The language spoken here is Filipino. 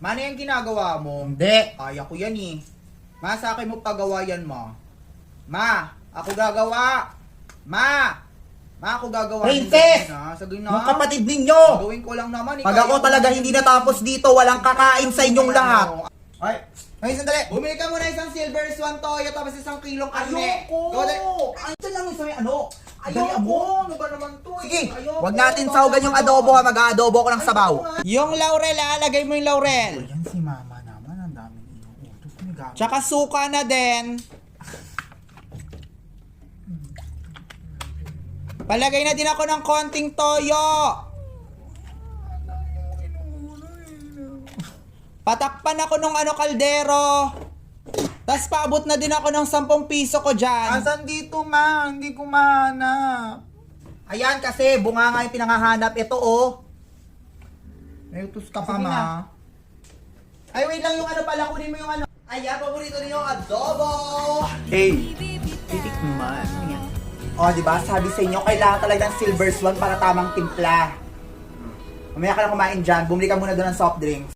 Mano yung ginagawa mo? Hindi. Kaya ko yan eh. Ma, sa akin mo pagawa yan, ma. Ma, ako gagawa. Ma, ako gagawa. Princess! Sagay na. Mga kapatid ninyo! Gawin ko lang naman. Pag ako talaga hindi natapos dito, walang kakain sa inyong lahat. Ay, Ay, sandali. bumili ka muna isang silver swan toyo tapos isang kilong karne. Ayoko! Ay, ito lang yung sa may ano. Ayoko! Ano ba naman to? Sige, Ayoko. wag natin sahugan yung adobo ha. Mag-aadobo ko ng sabaw. Yung laurel, alagay mo yung laurel. Yan si mama naman. Ang daming inuutos. Tsaka suka na din. Palagay na din ako ng konting toyo. Patakpan ako ng kaldero. Tapos paabot na din ako ng 10 piso ko dyan. Asan dito, ma? Hindi ko mahanap. Ayan kasi, bunga nga yung pinangahanap. Ito, oh. May utos ka pa, Sige ma. na. Ay, wait lang yung pala. Kunin mo yung Ayan, paborito din yung adobo. Hey, titikman. O, diba? Sabi sa inyo, kailangan talaga ng silver swan para tamang timpla. Mamaya ka na kumain dyan. Bumili ka muna doon ng soft drinks.